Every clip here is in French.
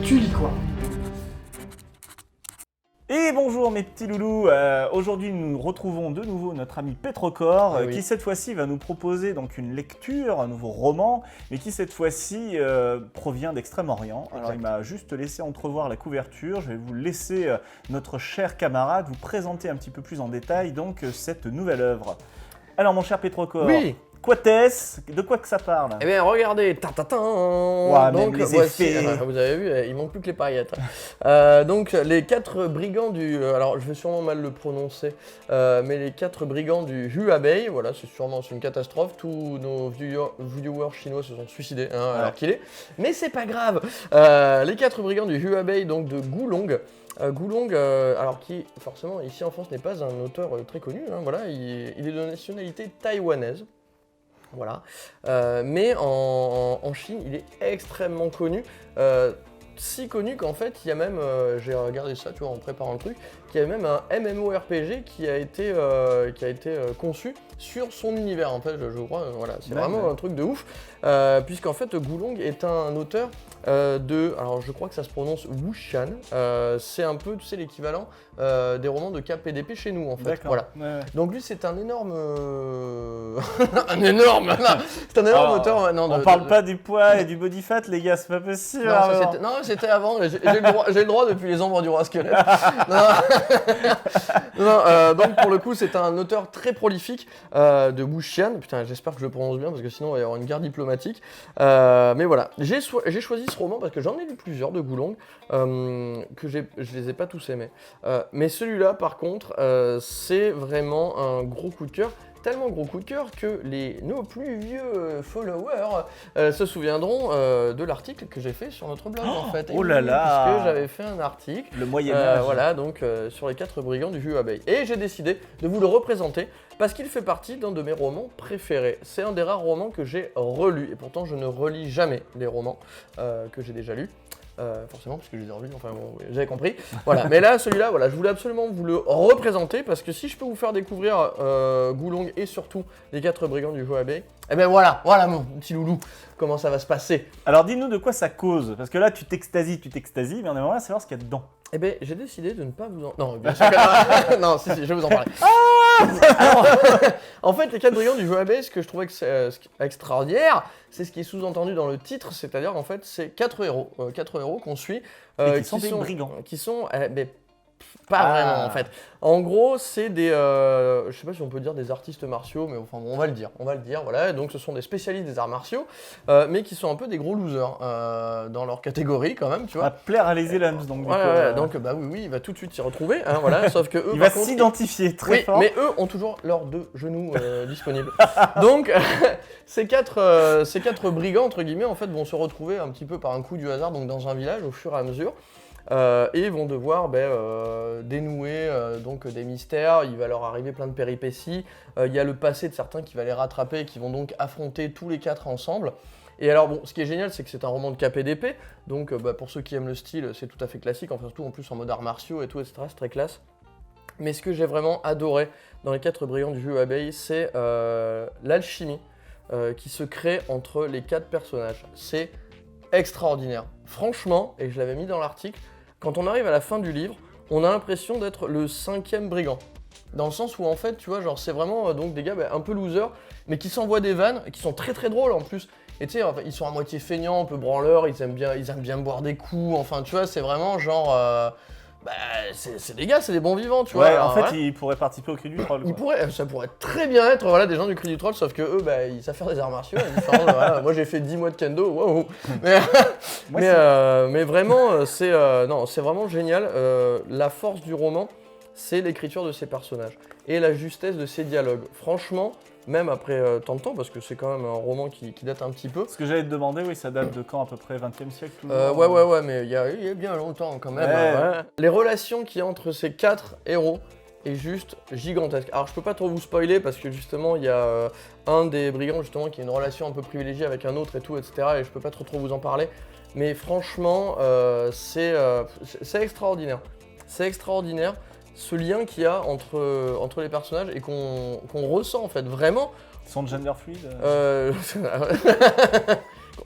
Tu lis quoi? Et bonjour mes petits loulous, aujourd'hui nous retrouvons de nouveau notre ami Petrocor qui cette fois-ci va nous proposer donc une lecture, un nouveau roman, mais qui cette fois-ci provient d'Extrême-Orient. Alors il m'a juste laissé entrevoir la couverture, je vais vous laisser notre cher camarade vous présenter un petit peu plus en détail donc cette nouvelle œuvre. Alors mon cher Petrocor, de quoi que ça parle? Eh bien regardez, Wow, donc voici, vous avez vu, il manque plus que les paillettes. Donc les 4 brigands du, alors je vais sûrement mal le prononcer, mais les 4 brigands du Huabei, voilà, c'est une catastrophe, tous nos viewers chinois se sont suicidés, alors qu'il est, mais c'est pas grave. Les 4 brigands du Huabei, donc de Gulong. Gulong, alors qui forcément ici en France n'est pas un auteur très connu, voilà, il est de nationalité taïwanaise. Voilà, mais en Chine, il est extrêmement connu, si connu qu'en fait, il y a même, j'ai regardé ça, tu vois, en préparant le truc, qu'il y a même un MMORPG qui a été conçu sur son univers, en fait, je crois, voilà, c'est vraiment un truc de ouf, puisqu'en fait, Gulong est un auteur alors je crois que ça se prononce Wuxian, c'est un peu, tu sais, l'équivalent des romans de KPDP chez nous, en fait, voilà. Ouais. Donc lui, c'est un énorme... c'est un énorme auteur... Non, on parle pas du poids et du body fat, les gars, c'est pas possible. Non, c'était avant, j'ai le droit depuis les ombres du roi squelette. Donc pour le coup, c'est un auteur très prolifique de Wuxian. Putain, j'espère que je le prononce bien parce que sinon il va y avoir une guerre diplomatique. Mais voilà, j'ai choisi ce roman parce que j'en ai lu plusieurs de Gulong, que je les ai pas tous aimés. Mais celui-là, par contre, c'est vraiment un gros coup de cœur. Tellement gros coup de cœur que nos plus vieux followers se souviendront de l'article que j'ai fait sur notre blog en fait. Oh là là! Parce que j'avais fait un article. Le Moyen-Âge. Voilà, donc sur les 4 brigands du Huabei. Et j'ai décidé de vous le représenter parce qu'il fait partie d'un de mes romans préférés. C'est un des rares romans que j'ai relus. Et pourtant, je ne relis jamais les romans que j'ai déjà lus. Forcément parce que je les ai relus, enfin bon, vous avez compris. Voilà, mais là, celui-là, voilà, je voulais absolument vous le représenter parce que si je peux vous faire découvrir Gulong et surtout les 4 brigands du Huabei, eh ben voilà mon petit loulou, comment ça va se passer. Alors dis-nous de quoi ça cause, parce que là tu t'extasies, mais on aimerait savoir ce qu'il y a dedans. Eh ben j'ai décidé de ne pas vous en... Non, bien sûr que... non, si, je vais vous en parler. Alors, en fait, les 4 brigands du Huabei, ce que je trouvais extraordinaire, c'est ce qui est sous-entendu dans le titre, c'est-à-dire en fait, c'est 4 héros qu'on suit. Qui sont des brigands. Qui sont... pas vraiment en fait. En gros, c'est des, je sais pas si on peut dire des artistes martiaux, mais enfin bon, on va le dire, voilà. Donc ce sont des spécialistes des arts martiaux, mais qui sont un peu des gros losers dans leur catégorie quand même, tu vois. Ça va plaire à les Elams donc. Donc bah oui, il va tout de suite s'y retrouver, voilà. Sauf que eux, il va s'identifier très fort. Mais eux ont toujours leurs 2 genoux disponibles. Donc ces quatre brigands entre guillemets en fait vont se retrouver un petit peu par un coup du hasard donc dans un village au fur et à mesure. Et vont devoir dénouer donc des mystères, il va leur arriver plein de péripéties, il y a le passé de certains qui va les rattraper et qui vont donc affronter tous les 4 ensemble. Et alors bon, ce qui est génial, c'est que c'est un roman de KPDP, donc pour ceux qui aiment le style, c'est tout à fait classique, enfin, surtout en plus en mode arts martiaux et tout, etc., c'est très classe. Mais ce que j'ai vraiment adoré dans les 4 brigands du Huabei, c'est l'alchimie qui se crée entre les 4 personnages. C'est extraordinaire. Franchement, et je l'avais mis dans l'article, quand on arrive à la fin du livre, on a l'impression d'être le 5e brigand. Dans le sens où en fait, tu vois, genre c'est vraiment donc des gars un peu losers, mais qui s'envoient des vannes, qui sont très très drôles en plus. Et tu sais, enfin, ils sont à moitié feignants, un peu branleurs, ils aiment bien boire des coups, enfin tu vois, c'est vraiment genre... c'est des gars, c'est des bons vivants, tu vois. Ouais, en fait, ils pourraient participer au Cri du Troll. Ça pourrait très bien être des gens du Cri du Troll, sauf que eux, ils savent faire des arts martiaux. Voilà. Moi, j'ai fait 10 mois de kendo, waouh. Mais vraiment, c'est vraiment génial. La force du roman, c'est l'écriture de ses personnages et la justesse de ses dialogues. Franchement, même après tant de temps, parce que c'est quand même un roman qui date un petit peu. Ce que j'allais te demander, oui, ça date de quand, à peu près 20e siècle Ouais, mais il y a bien longtemps quand même. Ouais. Les relations qu'il y a entre ces 4 héros est juste gigantesque. Alors je peux pas trop vous spoiler parce que justement il y a un des brigands justement qui a une relation un peu privilégiée avec un autre et tout, etc. Et je peux pas trop vous en parler. Mais franchement, c'est extraordinaire. C'est extraordinaire. Ce lien qu'il y a entre les personnages et qu'on ressent en fait vraiment. Ils sont de gender fluide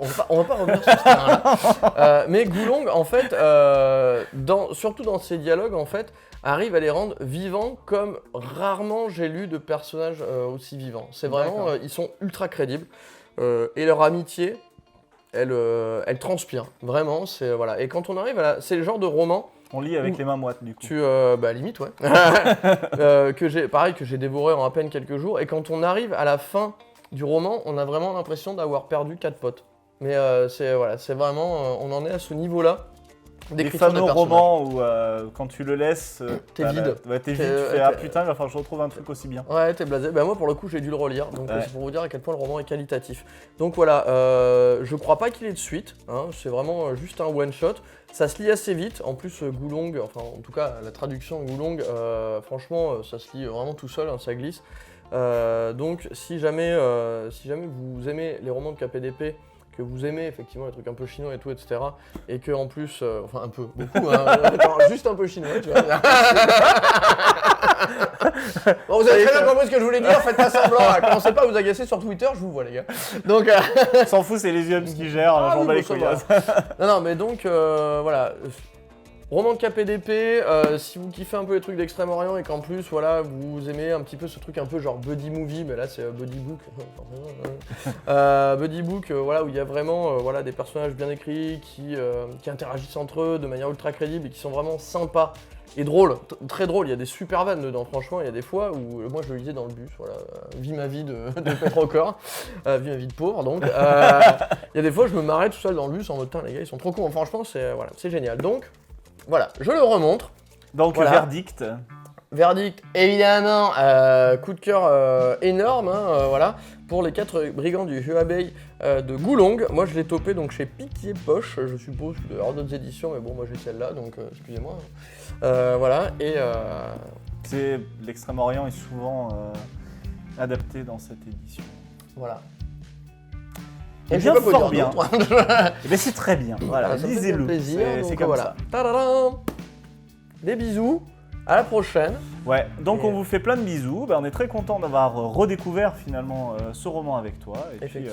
on va pas revenir sur ce terrain-là. Mais Gulong, en fait, surtout dans ses dialogues, en fait, arrive à les rendre vivants comme rarement j'ai lu de personnages aussi vivants. C'est vraiment, ils sont ultra crédibles. Et leur amitié, elle transpire. Vraiment, c'est voilà. Et quand on arrive c'est le genre de roman. On lit avec les mains moites du coup. Limite, ouais. que j'ai dévoré en à peine quelques jours. Et quand on arrive à la fin du roman, on a vraiment l'impression d'avoir perdu 4 potes. Mais c'est vraiment, on en est à ce niveau-là. Des fameux romans où quand tu le laisses, t'es vide. T'es vide, tu fais ah putain, il va falloir que je retrouve un truc aussi bien. Ouais, t'es blasé. Moi pour le coup, j'ai dû le relire, donc c'est pour vous dire à quel point le roman est qualitatif. Donc voilà, je crois pas qu'il ait de suite, hein, c'est vraiment juste un one shot. Ça se lit assez vite, en plus Gulong, enfin en tout cas la traduction Gulong, franchement ça se lit vraiment tout seul, hein, ça glisse. Donc si jamais vous aimez les romans de KPDP, que vous aimez effectivement les trucs un peu chinois et tout, etc. Et que en plus, enfin un peu, beaucoup, hein, juste un peu chinois, tu vois. Bon, vous avez très bien compris ce que je voulais dire, faites pas semblant, hein. Commencez pas à vous agacer sur Twitter, je vous vois les gars. Donc, s'en fout, c'est les yeux qui gèrent, j'en bats les couilles. Non, mais donc voilà. Roman de KPDP, si vous kiffez un peu les trucs d'Extrême-Orient et qu'en plus, voilà, vous aimez un petit peu ce truc un peu genre buddy movie, mais là c'est buddy book, buddy book, voilà, où il y a vraiment des personnages bien écrits qui interagissent entre eux de manière ultra crédible et qui sont vraiment sympas et drôles, très drôles. Il y a des super vannes dedans, franchement. Il y a des fois où moi je le lisais dans le bus, voilà, vie ma vie de Petrocor, vie ma vie de pauvre. Donc, il y a des fois je me marrais tout seul dans le bus en mode putain les gars ils sont trop cons. Franchement c'est génial. Donc voilà, je le remontre. Donc voilà. Verdict, évidemment, coup de cœur énorme, hein, voilà, pour les 4 brigands du Huabei de Gulong. Moi je l'ai topé donc chez Piquier Poche, je suppose qu'il doit y avoir d'autres éditions, mais bon moi j'ai celle-là, donc excusez-moi. Voilà, et... L'Extrême-Orient est souvent adapté dans cette édition. Voilà. Et bien fort bien. Et bien c'est très bien, voilà, lisez-le, c'est comme ça. Tadadam. Des bisous. À la prochaine. Ouais, donc on vous fait plein de bisous. On est très content d'avoir redécouvert finalement ce roman avec toi. Et puis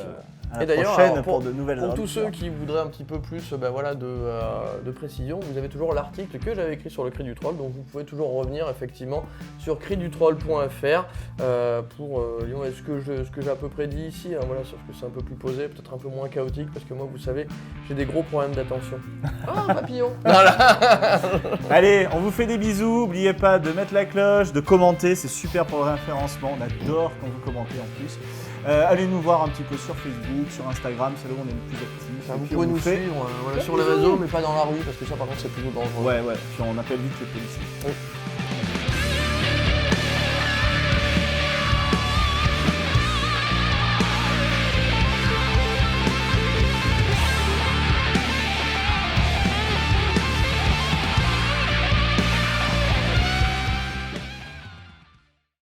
à la prochaine pour de nouvelles aventures. Pour tous ceux qui voudraient un petit peu plus de précision, vous avez toujours l'article que j'avais écrit sur le Cri du Troll. Donc vous pouvez toujours revenir effectivement sur cridutroll.fr pour lire ce que j'ai à peu près dit ici. Hein, voilà, sauf que c'est un peu plus posé, peut-être un peu moins chaotique parce que moi vous savez, j'ai des gros problèmes d'attention. Ah, papillon. Voilà. Allez, on vous fait des bisous. N'oubliez pas de mettre la cloche, de commenter, c'est super pour le référencement, on adore quand vous commentez en plus. Allez nous voir un petit peu sur Facebook, sur Instagram, c'est là où on est le plus actifs. Vous pouvez nous suivre sur les réseaux, mais pas dans la rue, parce que ça par contre c'est plutôt dangereux. Ouais, puis on appelle vite les policiers.